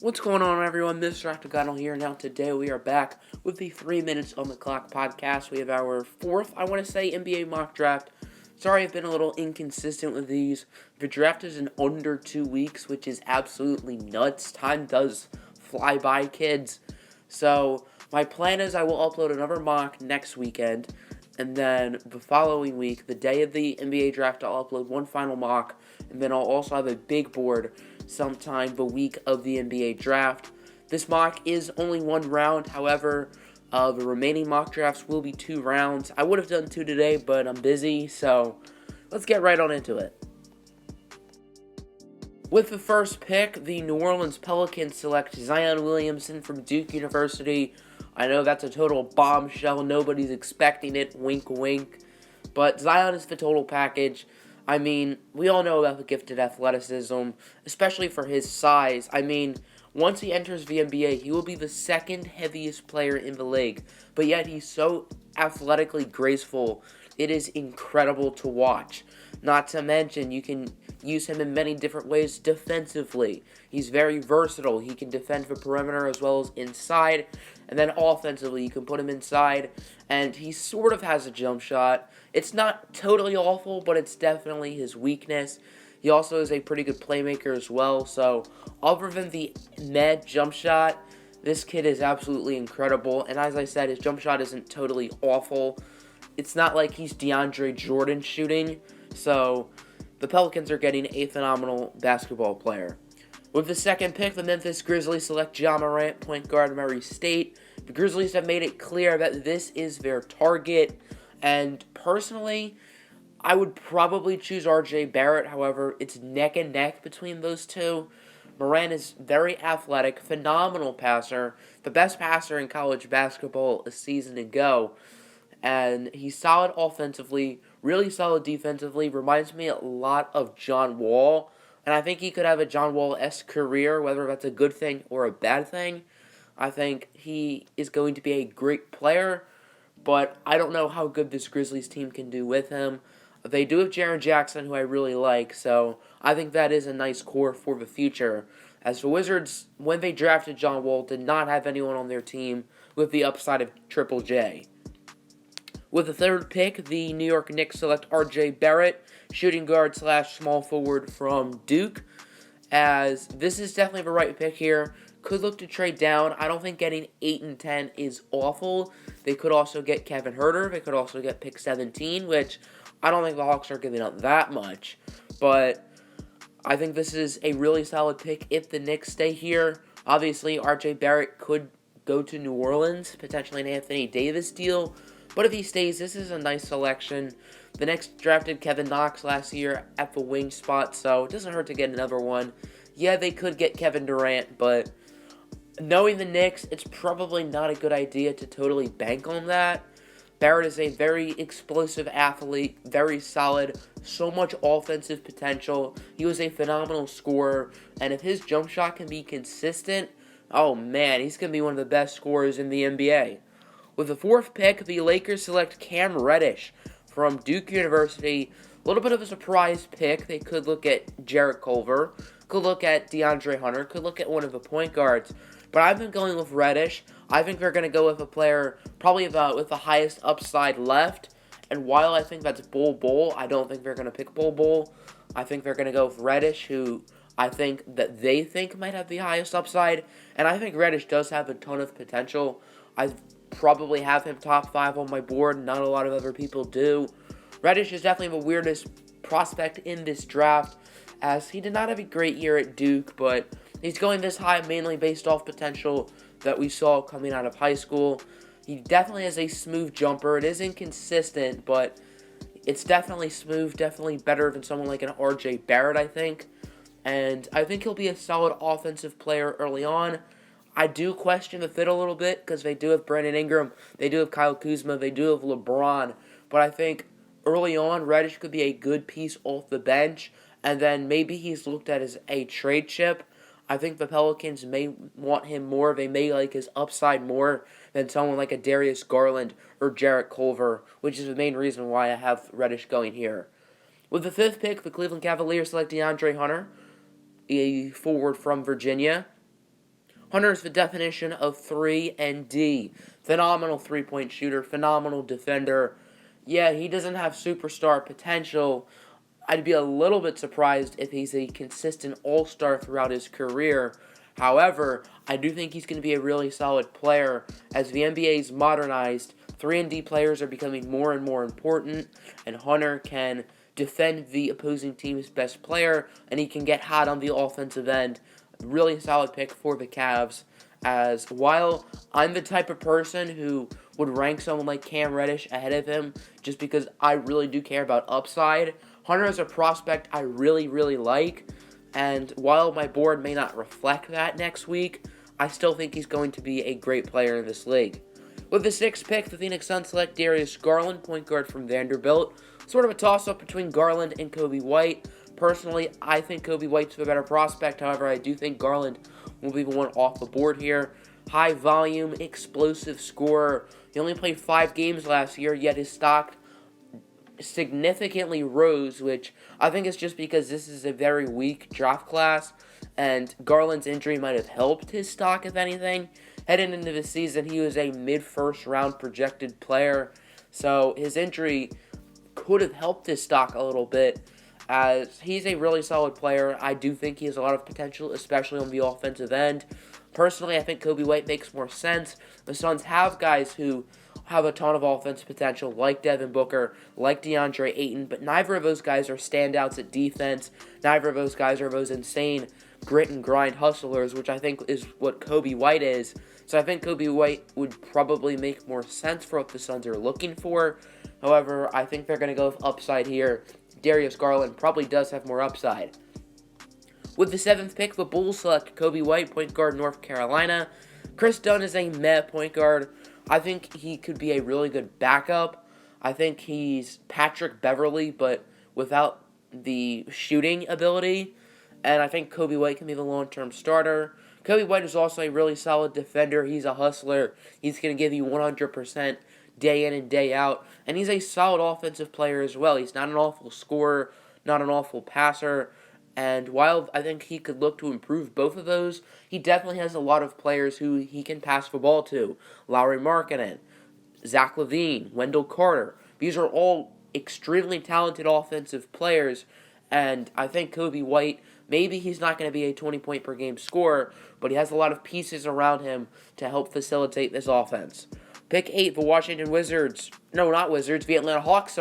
What's going on, everyone? Mr. Octagonal here. Now, today we are back with the 3 Minutes on the Clock podcast. We have our fourth, NBA mock draft. Sorry, I've been a little inconsistent with these. The draft is in under 2 weeks, which is absolutely nuts. Time does fly by, kids. So, my plan is I will upload another mock next weekend. And then the following week, the day of the NBA draft, I'll upload one final mock. And then I'll also have a big board sometime the week of the NBA draft. This mock is only one round. However, the remaining mock drafts will be 2 rounds. I would have done 2 today, but I'm busy. So let's get right on into it. With the first pick, the New Orleans Pelicans select Zion Williamson from Duke University. I know that's a total bombshell. Nobody's expecting it. Wink, wink. But Zion is the total package. I mean, we all know about the gifted athleticism, especially for his size. I mean, once he enters the NBA, he will be the second heaviest player in the league. But yet he's so athletically graceful. It is incredible to watch. Not to mention, you can use him in many different ways defensively. He's very versatile. He can defend the perimeter as well as inside. And then offensively, you can put him inside. And he sort of has a jump shot. It's not totally awful, but it's definitely his weakness. He also is a pretty good playmaker as well. So, other than the jump shot, this kid is absolutely incredible. And as I said, his jump shot isn't totally awful. It's not like he's DeAndre Jordan shooting. So, the Pelicans are getting a phenomenal basketball player. With the second pick, the Memphis Grizzlies select Ja Morant, point guard, Murray State. The Grizzlies have made it clear that this is their target. And personally, I would probably choose R.J. Barrett. However, it's neck and neck between those two. Morant is very athletic, phenomenal passer, the best passer in college basketball a season ago. And he's solid offensively, really solid defensively. Reminds me a lot of John Wall. And I think he could have a John Wall-esque career, whether that's a good thing or a bad thing. I think he is going to be a great player, but I don't know how good this Grizzlies team can do with him. They do have Jaren Jackson, who I really like, so I think that is a nice core for the future. As the Wizards, when they drafted John Wall, did not have anyone on their team with the upside of Triple J. With the third pick, the New York Knicks select R.J. Barrett, shooting guard / small forward from Duke, as this is definitely the right pick here. Could look to trade down. I don't think getting 8 and 10 is awful. They could also get Kevin Huerter. They could also get pick 17, which I don't think the Hawks are giving up that much. But I think this is a really solid pick if the Knicks stay here. Obviously, R.J. Barrett could go to New Orleans, potentially an Anthony Davis deal. But if he stays, this is a nice selection. The Knicks drafted Kevin Knox last year at the wing spot, so it doesn't hurt to get another one. Yeah, they could get Kevin Durant, but knowing the Knicks, it's probably not a good idea to totally bank on that. Barrett is a very explosive athlete, very solid, so much offensive potential. He was a phenomenal scorer, and if his jump shot can be consistent, oh man, he's going to be one of the best scorers in the NBA. With the fourth pick, the Lakers select Cam Reddish from Duke University. A little bit of a surprise pick. They could look at Culver, could look at DeAndre Hunter, could look at one of the point guards. But I've been going with Reddish. I think they're going to go with a player probably with the highest upside left. And while I think that's Bol Bol, I don't think they're going to pick Bol Bol. I think they're going to go with Reddish, who I think that they think might have the highest upside. And I think Reddish does have a ton of potential. I probably have him top 5 on my board. Not a lot of other people do. Reddish is definitely the weirdest prospect in this draft, as he did not have a great year at Duke, but he's going this high mainly based off potential that we saw coming out of high school. He definitely has a smooth jumper. It is inconsistent, but it's definitely smooth, definitely better than someone like an R.J. Barrett, I think. And I think he'll be a solid offensive player early on. I do question the fit a little bit because they do have Brandon Ingram, they do have Kyle Kuzma, they do have LeBron. But I think early on, Reddish could be a good piece off the bench. And then maybe he's looked at as a trade chip. I think the Pelicans may want him more. They may like his upside more than someone like a Darius Garland or Jarrett Culver, which is the main reason why I have Reddish going here. With the fifth pick, the Cleveland Cavaliers select DeAndre Hunter, a forward from Virginia. Hunter's the definition of 3 and D. Phenomenal three-point shooter, phenomenal defender. Yeah, he doesn't have superstar potential. I'd be a little bit surprised if he's a consistent all-star throughout his career. However, I do think he's going to be a really solid player. As the NBA's modernized, 3-and-D players are becoming more and more important, and Hunter can defend the opposing team's best player, and he can get hot on the offensive end. Really solid pick for the Cavs, as while I'm the type of person who would rank someone like Cam Reddish ahead of him just because I really do care about upside, Hunter is a prospect I really, really like, and while my board may not reflect that next week, I still think he's going to be a great player in this league. With the 6th pick, the Phoenix Suns select Darius Garland, point guard from Vanderbilt. Sort of a toss-up between Garland and Coby White. Personally, I think Coby White's the better prospect. However, I do think Garland will be the one off the board here. High volume, explosive scorer. He only played 5 games last year, yet his stock significantly rose, which I think is just because this is a very weak draft class, and Garland's injury might have helped his stock, if anything. Heading into the season, he was a mid-first round projected player, so his injury could have helped his stock a little bit, as he's a really solid player. I do think he has a lot of potential, especially on the offensive end. Personally, I think Coby White makes more sense. The Suns have guys who have a ton of offense potential, like Devin Booker, like DeAndre Ayton, but neither of those guys are standouts at defense. Neither of those guys are those insane grit and grind hustlers, which I think is what Coby White is. So I think Coby White would probably make more sense for what the Suns are looking for. However, I think they're going to go with upside here. Darius Garland probably does have more upside. With the 7th pick, the Bulls select Coby White, point guard, North Carolina. Chris Dunn is a meh point guard. I think he could be a really good backup. I think he's Patrick Beverley, but without the shooting ability. And I think Coby White can be the long-term starter. Coby White is also a really solid defender. He's a hustler. He's going to give you 100% day in and day out. And he's a solid offensive player as well. He's not an awful scorer, not an awful passer. And while I think he could look to improve both of those, he definitely has a lot of players who he can pass the ball to. Lauri Markkanen, Zach LaVine, Wendell Carter. These are all extremely talented offensive players. And I think Coby White, maybe he's not going to be a 20-point-per-game scorer, but he has a lot of pieces around him to help facilitate this offense. Pick 8, the Washington Wizards. No, not Wizards. The Atlanta Hawks,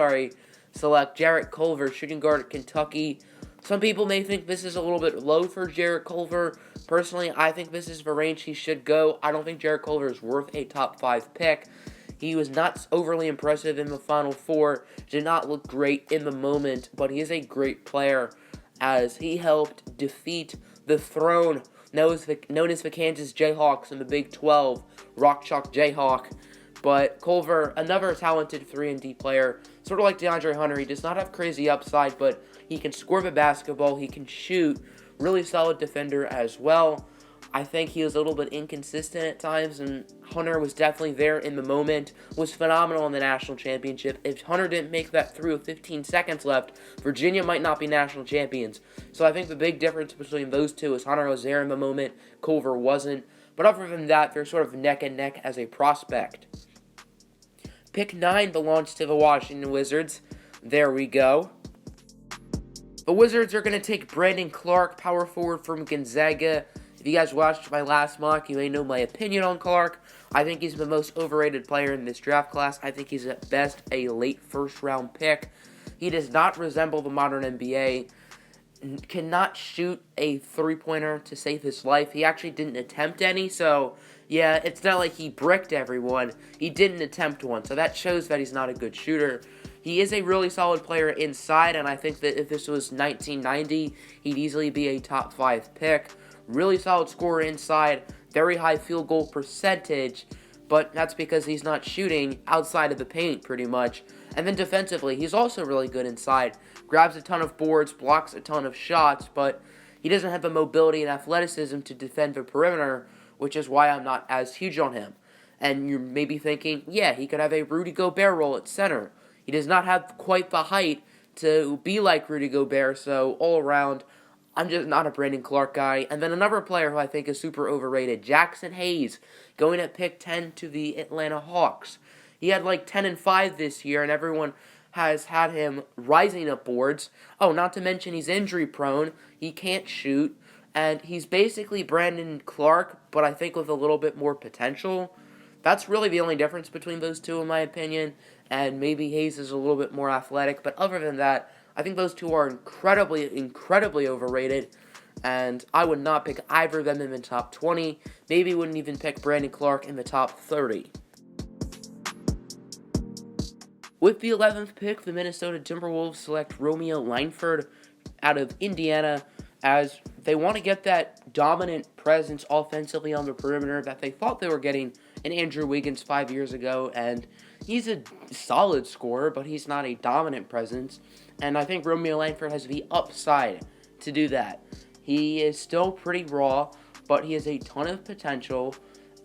select Jarrett Culver, shooting guard at Kentucky. Some people may think this is a little bit low for Jarrett Culver. Personally, I think this is the range he should go. I don't think Jarrett Culver is worth a top 5 pick. He was not overly impressive in the Final Four, did not look great in the moment, but he is a great player as he helped defeat the throne known as the Kansas Jayhawks in the Big 12, Rock Chalk Jayhawk. But Culver, another talented 3-and-D player, sort of like DeAndre Hunter. He does not have crazy upside, but he can score the basketball, he can shoot, really solid defender as well. I think he was a little bit inconsistent at times, and Hunter was definitely there in the moment, was phenomenal in the national championship. If Hunter didn't make that through with 15 seconds left, Virginia might not be national champions. So I think the big difference between those two is Hunter was there in the moment, Culver wasn't. But other than that, they're sort of neck and neck as a prospect. Pick 9 belongs to the Washington Wizards. There we go. The Wizards are going to take Brandon Clarke, power forward from Gonzaga. If you guys watched my last mock, you may know my opinion on Clarke. I think he's the most overrated player in this draft class. I think he's at best a late first-round pick. He does not resemble the modern NBA. Cannot shoot a three-pointer to save his life. He actually didn't attempt any, so yeah, it's not like he bricked everyone. He didn't attempt one, so that shows that he's not a good shooter. He is a really solid player inside, and I think that if this was 1990, he'd easily be a top 5 pick. Really solid scorer inside, very high field goal percentage, but that's because he's not shooting outside of the paint pretty much. And then defensively, he's also really good inside. Grabs a ton of boards, blocks a ton of shots, but he doesn't have the mobility and athleticism to defend the perimeter, which is why I'm not as huge on him. And you're maybe thinking, yeah, he could have a Rudy Gobert role at center. He does not have quite the height to be like Rudy Gobert, so all around, I'm just not a Brandon Clarke guy. And then another player who I think is super overrated, Jackson Hayes, going at pick 10 to the Atlanta Hawks. He had like 10-5 this year, and everyone has had him rising up boards. Oh, not to mention he's injury prone. He can't shoot. And he's basically Brandon Clarke, but I think with a little bit more potential. That's really the only difference between those two, in my opinion. And maybe Hayes is a little bit more athletic. But other than that, I think those two are incredibly overrated. And I would not pick either of them in the top 20. Maybe wouldn't even pick Brandon Clarke in the top 30. With the 11th pick, the Minnesota Timberwolves select Romeo Langford out of Indiana, as they want to get that dominant presence offensively on the perimeter that they thought they were getting in Andrew Wiggins 5 years ago. And he's a solid scorer, but he's not a dominant presence. And I think Romeo Langford has the upside to do that. He is still pretty raw, but he has a ton of potential.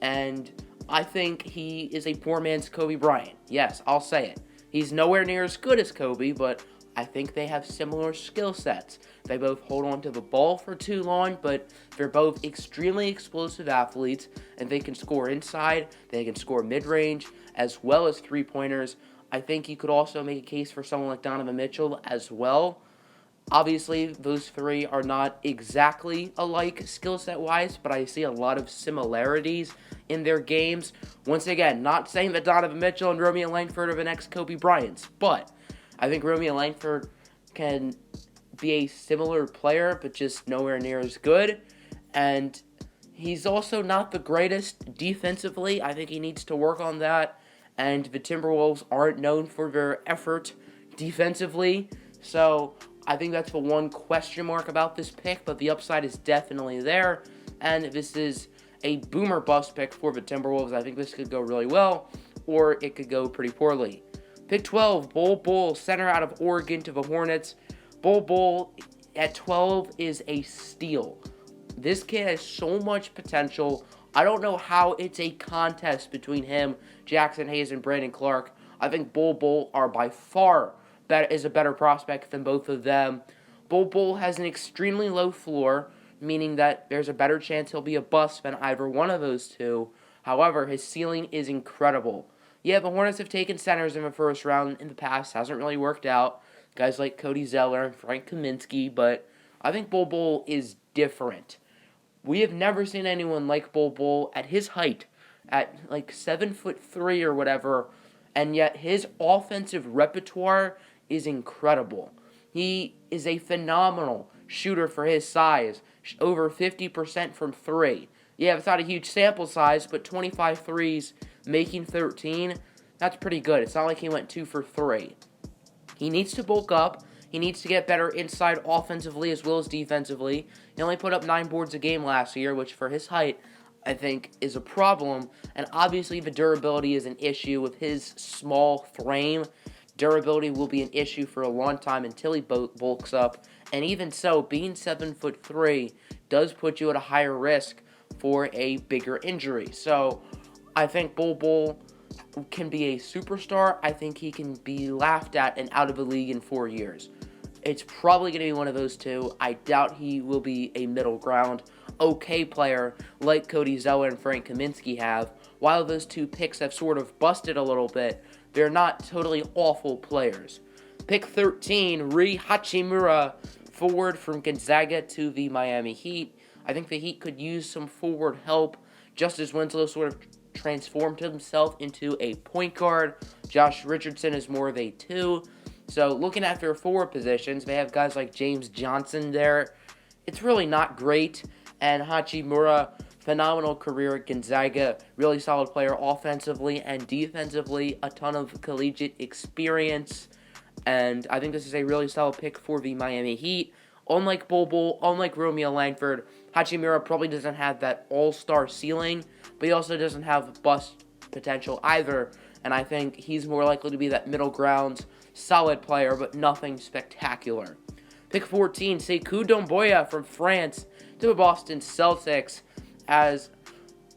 And I think he is a poor man's Kobe Bryant. Yes, I'll say it. He's nowhere near as good as Kobe, but I think they have similar skill sets. They both hold on to the ball for too long, but they're both extremely explosive athletes, and they can score inside, they can score mid-range, as well as three-pointers. I think you could also make a case for someone like Donovan Mitchell as well. Obviously, those three are not exactly alike skill set-wise, but I see a lot of similarities in their games. Once again, not saying that Donovan Mitchell and Romeo Langford are the next Kobe Bryants, but I think Romeo Langford can be a similar player, but just nowhere near as good. And he's also not the greatest defensively. I think he needs to work on that. And the Timberwolves aren't known for their effort defensively. So I think that's the one question mark about this pick, but the upside is definitely there. And this is a boomer bust pick for the Timberwolves. I think this could go really well, or it could go pretty poorly. Pick 12, Bol Bol, center out of Oregon to the Hornets. Bol Bol at 12 is a steal. This kid has so much potential. I don't know how it's a contest between him, Jackson Hayes, and Brandon Clarke. I think Bol Bol are by far is a better prospect than both of them. Bol Bol has an extremely low floor, meaning that there's a better chance he'll be a bust than either one of those two. However, his ceiling is incredible. Yeah, the Hornets have taken centers in the first round in the past. Hasn't really worked out. Guys like Cody Zeller and Frank Kaminsky, but I think Bol Bol is different. We have never seen anyone like Bol Bol at his height, at like 7'3" or whatever, and yet his offensive repertoire is incredible. He is a phenomenal shooter for his size, over 50% from 3. Yeah, it's not a huge sample size, but 25 threes, making 13, that's pretty good. It's not like he went 2 for 3. He needs to bulk up. He needs to get better inside offensively as well as defensively. He only put up 9 boards a game last year, which for his height, I think, is a problem. And obviously the durability is an issue with his small frame. Durability will be an issue for a long time until he bulks up. And even so, being 7'3" does put you at a higher risk for a bigger injury. So I think Bol Bol can be a superstar. I think he can be laughed at and out of the league in 4 years. It's probably going to be one of those two. I doubt he will be a middle ground, okay player like Cody Zeller and Frank Kaminsky have. While those two picks have sort of busted a little bit, they're not totally awful players. Pick 13, Hachimura, forward from Gonzaga to the Miami Heat. I think the Heat could use some forward help. Justice Winslow sort of transformed himself into a point guard. Josh Richardson is more of a 2. So looking at their forward positions, they have guys like James Johnson there. It's really not great. And Hachimura, phenomenal career at Gonzaga. Really solid player offensively and defensively. A ton of collegiate experience. And I think this is a really solid pick for the Miami Heat. Unlike Bol Bol, unlike Romeo Langford, Hachimura probably doesn't have that all-star ceiling, but he also doesn't have bust potential either. And I think he's more likely to be that middle ground, solid player, but nothing spectacular. Pick 14, Sekou Doumbouya from France to the Boston Celtics. As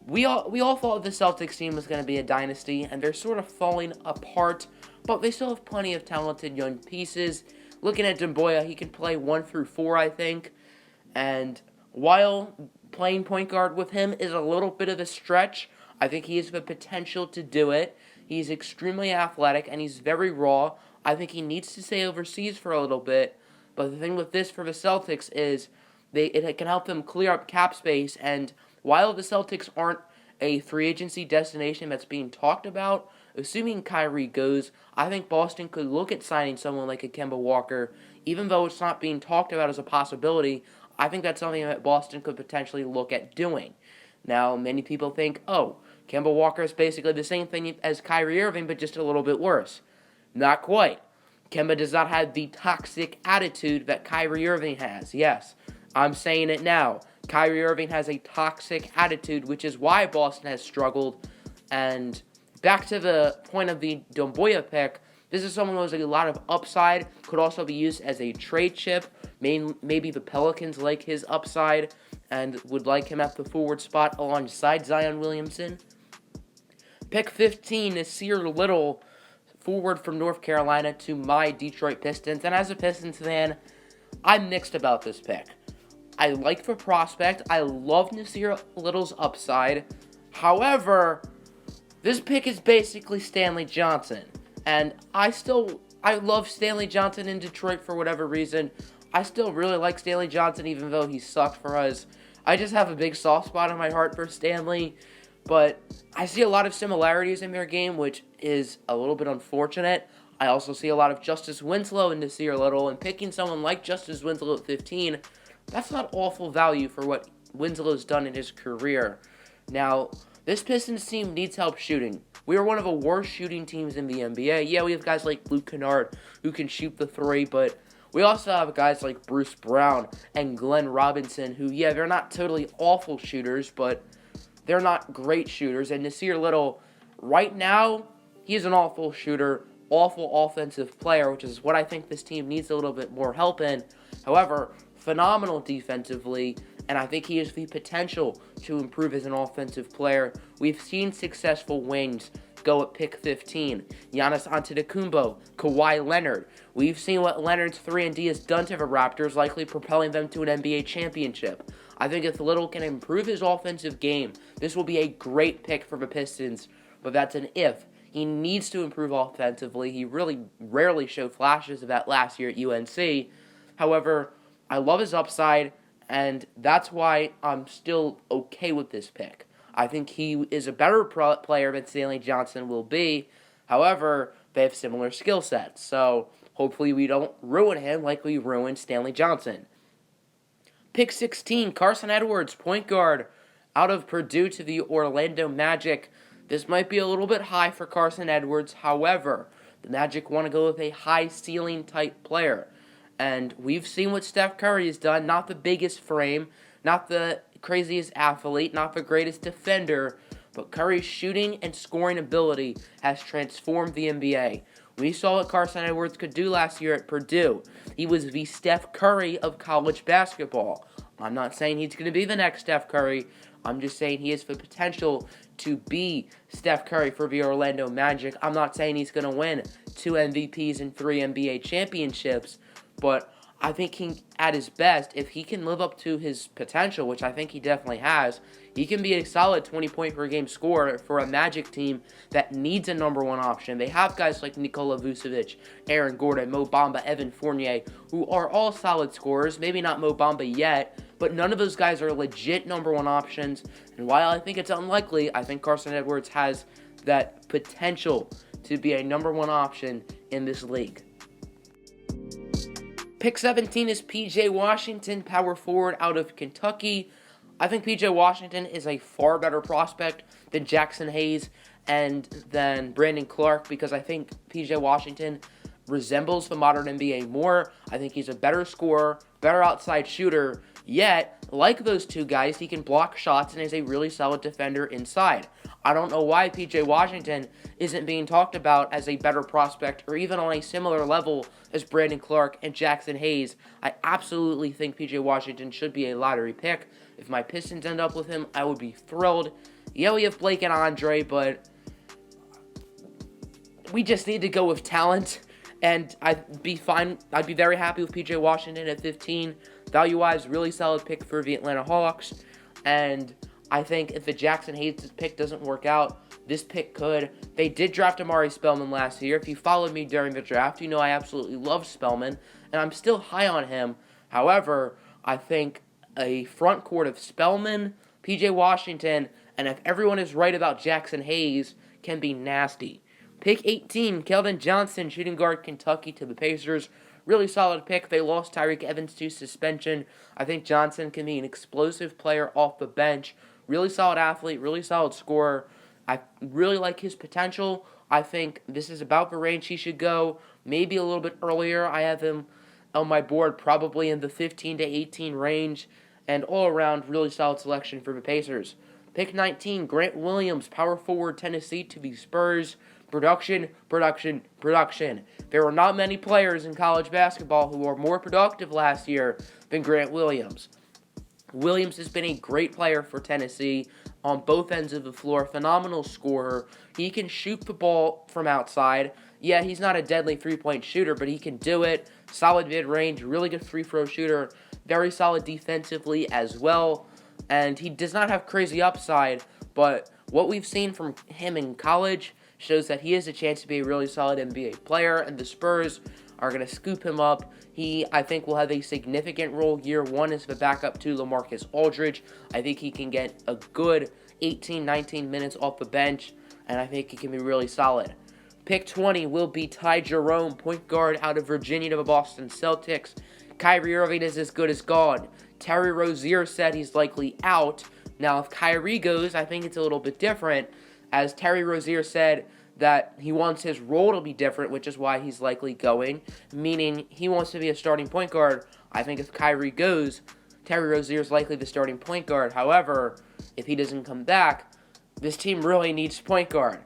we all thought the Celtics team was going to be a dynasty, and they're sort of falling apart, but they still have plenty of talented young pieces. Looking at Doumbouya, he can play 1 through 4, I think. And while playing point guard with him is a little bit of a stretch, I think he has the potential to do it. He's extremely athletic and he's very raw. I think he needs to stay overseas for a little bit. But the thing with this for the Celtics is it can help them clear up cap space. And while the Celtics aren't a free agency destination that's being talked about, assuming Kyrie goes, I think Boston could look at signing someone like a Kemba Walker. Even though it's not being talked about as a possibility, I think that's something that Boston could potentially look at doing. Now, many people think, oh, Kemba Walker is basically the same thing as Kyrie Irving, but just a little bit worse. Not quite. Kemba does not have the toxic attitude that Kyrie Irving has. Yes, I'm saying it now. Kyrie Irving has a toxic attitude, which is why Boston has struggled. And back to the point of the Doumbouya pick, this is someone who has a lot of upside, could also be used as a trade chip. Maybe the Pelicans like his upside and would like him at the forward spot alongside Zion Williamson. Pick 15, Nassir Little, forward from North Carolina to my Detroit Pistons. And as a Pistons fan, I'm mixed about this pick. I like the prospect. I love Nassir Little's upside. However, this pick is basically Stanley Johnson. And I love Stanley Johnson in Detroit for whatever reason. I still really like Stanley Johnson even though he sucked for us. I just have a big soft spot in my heart for Stanley. But I see a lot of similarities in their game, which is a little bit unfortunate. I also see a lot of Justice Winslow and Nassir Little, and picking someone like Justice Winslow at 15, that's not awful value for what Winslow's done in his career. Now, this Pistons team needs help shooting. We are one of the worst shooting teams in the NBA. Yeah, we have guys like Luke Kennard who can shoot the three, but we also have guys like Bruce Brown and Glenn Robinson who, yeah, they're not totally awful shooters, but they're not great shooters. And Nassir Little, right now, he's an awful shooter, awful offensive player, which is what I think this team needs a little bit more help in. However, phenomenal defensively, and I think he has the potential to improve as an offensive player. We've seen successful wings go at pick 15. Giannis Antetokounmpo, Kawhi Leonard. We've seen what Leonard's 3-and-D has done to the Raptors, likely propelling them to an NBA championship. I think if Little can improve his offensive game, this will be a great pick for the Pistons, but that's an if. He needs to improve offensively. He really rarely showed flashes of that last year at UNC. However, I love his upside, and that's why I'm still okay with this pick. I think he is a better player than Stanley Johnson will be. However, they have similar skill sets, so hopefully we don't ruin him like we ruined Stanley Johnson. Pick 16, Carsen Edwards, point guard, out of Purdue to the Orlando Magic. This might be a little bit high for Carsen Edwards. However, the Magic want to go with a high ceiling type player. And we've seen what Steph Curry has done. Not the biggest frame, not the craziest athlete, not the greatest defender, but Curry's shooting and scoring ability has transformed the NBA. We saw what Carsen Edwards could do last year at Purdue. He was the Steph Curry of college basketball. I'm not saying he's going to be the next Steph Curry. I'm just saying he has the potential to be Steph Curry for the Orlando Magic. I'm not saying he's going to win 2 MVPs and 3 NBA championships, but I think he, at his best, if he can live up to his potential, which I think he definitely has, he can be a solid 20-point-per-game scorer for a Magic team that needs a number one option. They have guys like Nikola Vucevic, Aaron Gordon, Mo Bamba, Evan Fournier, who are all solid scorers. Maybe not Mo Bamba yet, but none of those guys are legit number one options. And while I think it's unlikely, I think Carsen Edwards has that potential to be a number one option in this league. Pick 17 is P.J. Washington, power forward out of Kentucky. I think P.J. Washington is a far better prospect than Jackson Hayes and than Brandon Clarke because I think P.J. Washington resembles the modern NBA more. I think he's a better scorer, better outside shooter, yet, like those two guys, he can block shots and is a really solid defender inside. I don't know why P.J. Washington isn't being talked about as a better prospect or even on a similar level as Brandon Clarke and Jackson Hayes. I absolutely think P.J. Washington should be a lottery pick. If my Pistons end up with him, I would be thrilled. Yeah, we have Blake and Andre, but we just need to go with talent. And I'd be fine. I'd be very happy with PJ Washington at 15. Value-wise, really solid pick for the Atlanta Hawks. And I think if the Jackson Hayes pick doesn't work out, this pick could. They did draft Amari Spellman last year. If you followed me during the draft, you know I absolutely love Spellman, and I'm still high on him. However, I think a front court of Spellman, PJ Washington, and if everyone is right about Jackson Hayes, can be nasty. Pick 18, Keldon Johnson, shooting guard, Kentucky, to the Pacers. Really solid pick. They lost Tyreke Evans to suspension. I think Johnson can be an explosive player off the bench. Really solid athlete, really solid scorer. I really like his potential. I think this is about the range he should go. Maybe a little bit earlier. I have him on my board probably in the 15 to 18 range. And all around, really solid selection for the Pacers. Pick 19, Grant Williams, power forward, Tennessee, to the Spurs. Production, production, production. There were not many players in college basketball who were more productive last year than Grant Williams. Williams has been a great player for Tennessee on both ends of the floor. Phenomenal scorer. He can shoot the ball from outside. Yeah, he's not a deadly three-point shooter, but he can do it. Solid mid-range, really good free-throw shooter. Very solid defensively as well. And he does not have crazy upside, but what we've seen from him in college shows that he has a chance to be a really solid NBA player, and the Spurs are going to scoop him up. He, I think, will have a significant role year one as the backup to LaMarcus Aldridge. I think he can get a good 18, 19 minutes off the bench, and I think he can be really solid. Pick 20 will be Ty Jerome, point guard out of Virginia to the Boston Celtics. Kyrie Irving is as good as gone. Terry Rozier said he's likely out. Now, if Kyrie goes, I think it's a little bit different, as Terry Rozier said that he wants his role to be different, which is why he's likely going, meaning he wants to be a starting point guard. I think if Kyrie goes, Terry Rozier is likely the starting point guard. However, if he doesn't come back, this team really needs point guard,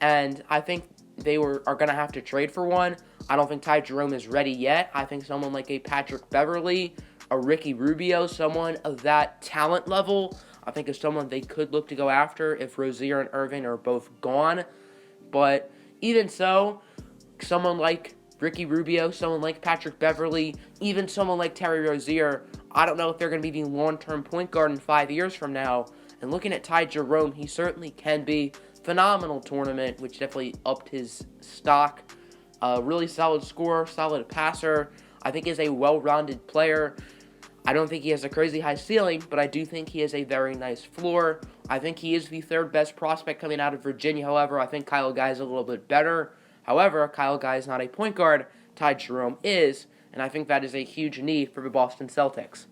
and I think they are going to have to trade for one. I don't think Ty Jerome is ready yet. I think someone like a Patrick Beverley, a Ricky Rubio, someone of that talent level, I think is someone they could look to go after if Rozier and Irving are both gone. But even so, someone like Ricky Rubio, someone like Patrick Beverley, even someone like Terry Rozier, I don't know if they're going to be the long-term point guard in 5 years from now. And looking at Ty Jerome, he certainly can be. Phenomenal tournament, which definitely upped his stock. Really solid scorer, solid passer. I think he's a well-rounded player. I don't think he has a crazy high ceiling, but I do think he has a very nice floor. I think he is the third best prospect coming out of Virginia. However, I think Kyle Guy is a little bit better. However, Kyle Guy is not a point guard. Ty Jerome is, and I think that is a huge need for the Boston Celtics.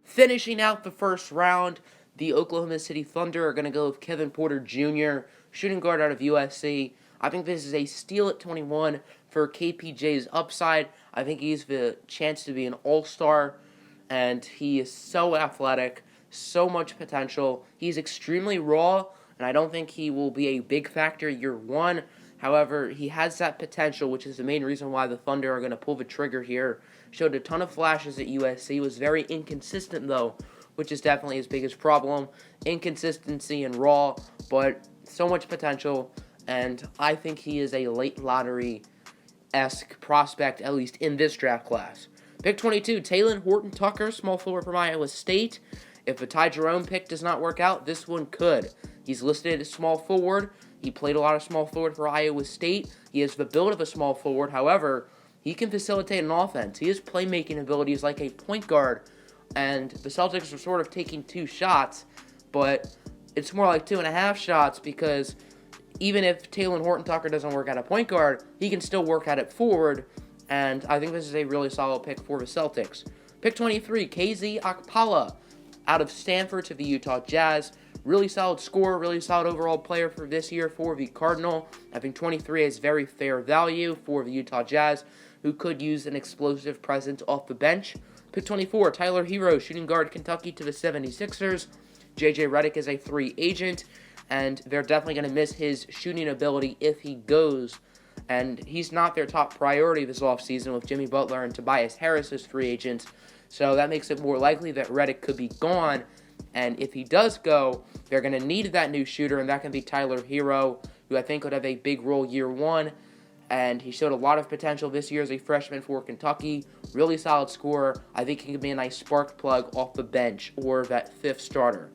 Finishing out the first round, the Oklahoma City Thunder are going to go with Kevin Porter Jr., shooting guard out of USC. I think this is a steal at 21 for KPJ's upside. I think he's the chance to be an all-star, and he is so athletic, so much potential. He's extremely raw, and I don't think he will be a big factor year one. However, he has that potential, which is the main reason why the Thunder are going to pull the trigger here. Showed a ton of flashes at USC, was very inconsistent though, which is definitely his biggest problem. Inconsistency and raw, but so much potential, and I think he is a late lottery-esque prospect, at least in this draft class. Pick 22, Talen Horton-Tucker, small forward from Iowa State. If the Ty Jerome pick does not work out, this one could. He's listed as small forward. He played a lot of small forward for Iowa State. He has the build of a small forward. However, he can facilitate an offense. He has playmaking abilities like a point guard. And the Celtics are sort of taking 2 shots, but it's more like 2.5 shots because even if Talen Horton-Tucker doesn't work at a point guard, he can still work at it forward. And I think this is a really solid pick for the Celtics. Pick 23, KZ Okpala out of Stanford to the Utah Jazz. Really solid scorer, really solid overall player for this year for the Cardinal. I think 23 is very fair value for the Utah Jazz, who could use an explosive presence off the bench. Pick 24, Tyler Hero, shooting guard, Kentucky to the 76ers. JJ Redick is a free agent, and they're definitely going to miss his shooting ability if he goes. And he's not their top priority this offseason with Jimmy Butler and Tobias Harris as free agents. So that makes it more likely that Redick could be gone. And if he does go, they're going to need that new shooter, and that can be Tyler Hero, who I think could have a big role year one. And he showed a lot of potential this year as a freshman for Kentucky. Really solid scorer. I think he could be a nice spark plug off the bench or that fifth starter.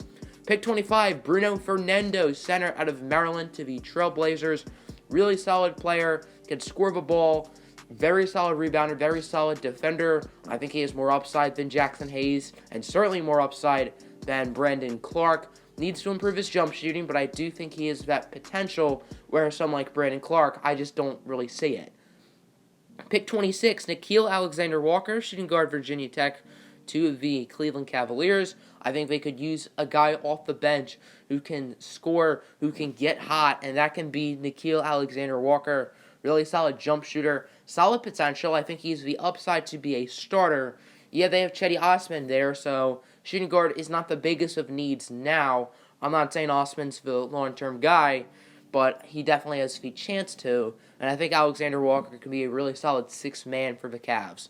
Pick 25, Bruno Fernando, center out of Maryland to the Trailblazers. Really solid player, can score the ball. Very solid rebounder, very solid defender. I think he has more upside than Jackson Hayes, and certainly more upside than Brandon Clarke. Needs to improve his jump shooting, but I do think he has that potential, where some like Brandon Clarke, I just don't really see it. Pick 26, Nickeil Alexander-Walker, shooting guard, Virginia Tech, to the Cleveland Cavaliers. I think they could use a guy off the bench who can score, who can get hot, and that can be Nickeil Alexander-Walker. Really solid jump shooter, solid potential. I think he's the upside to be a starter. Yeah, they have Cedi Osman there, so shooting guard is not the biggest of needs now. I'm not saying Osman's the long-term guy, but he definitely has the chance to. And I think Alexander Walker can be a really solid sixth man for the Cavs.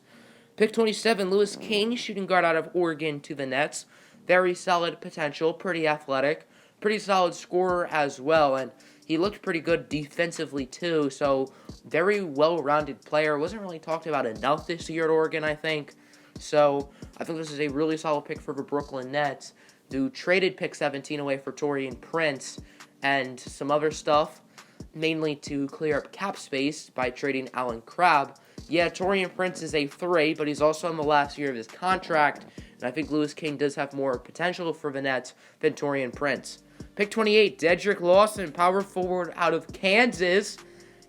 Pick 27, Louis King, shooting guard out of Oregon to the Nets. Very solid potential, pretty athletic, pretty solid scorer as well, and he looked pretty good defensively too, so very well-rounded player. Wasn't really talked about enough this year at Oregon, I think. So I think this is a really solid pick for the Brooklyn Nets, who traded pick 17 away for Taurean Prince and some other stuff, mainly to clear up cap space by trading Allen Crabbe. Yeah, Taurean Prince is a 3, but he's also in the last year of his contract, and I think Louis King does have more potential for the Nets than Taurean Prince. Pick 28, Dedrick Lawson, power forward out of Kansas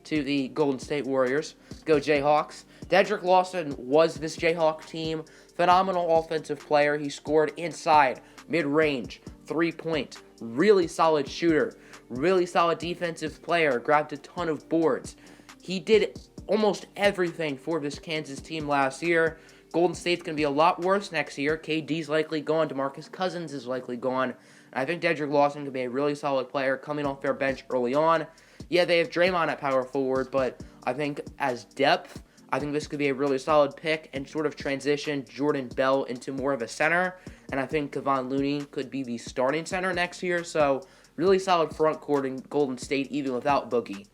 to the Golden State Warriors. Go Jayhawks. Dedrick Lawson was this Jayhawk team. Phenomenal offensive player. He scored inside, mid-range, three-point. Really solid shooter. Really solid defensive player. Grabbed a ton of boards. He did almost everything for this Kansas team last year. Golden State's going to be a lot worse next year. KD's likely gone. DeMarcus Cousins is likely gone. I think Dedrick Lawson could be a really solid player coming off their bench early on. Yeah, they have Draymond at power forward, but I think as depth, I think this could be a really solid pick and sort of transition Jordan Bell into more of a center. And I think Kevon Looney could be the starting center next year. So really solid front court in Golden State even without Boogie.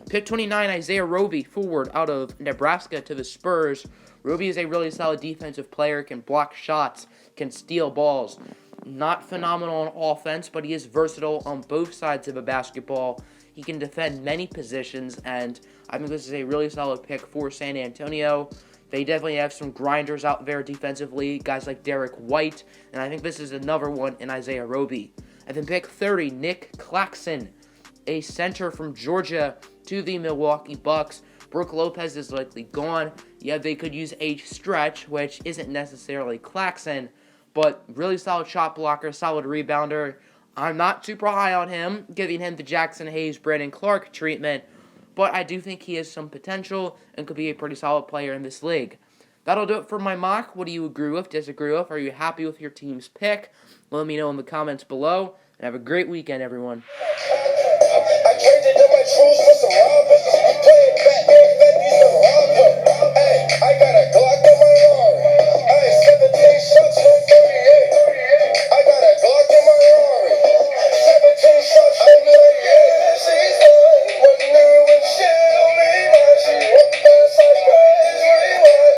Pick 29, Isaiah Roby, forward out of Nebraska to the Spurs. Roby is a really solid defensive player, can block shots, can steal balls. Not phenomenal on offense, but he is versatile on both sides of a basketball. He can defend many positions, and I think this is a really solid pick for San Antonio. They definitely have some grinders out there defensively, guys like Derek White, and I think this is another one in Isaiah Roby. And then pick 30, Nick Claxton, a center from Georgia to the Milwaukee Bucks. Brook Lopez is likely gone. Yeah, they could use a stretch, which isn't necessarily Claxton, but really solid shot blocker, solid rebounder. I'm not super high on him, giving him the Jackson Hayes, Brandon Clarke treatment, but I do think he has some potential and could be a pretty solid player in this league. That'll do it for my mock. What do you agree with, disagree with? Are you happy with your team's pick? Let me know in the comments below, and have a great weekend, everyone. I turned into my truth for some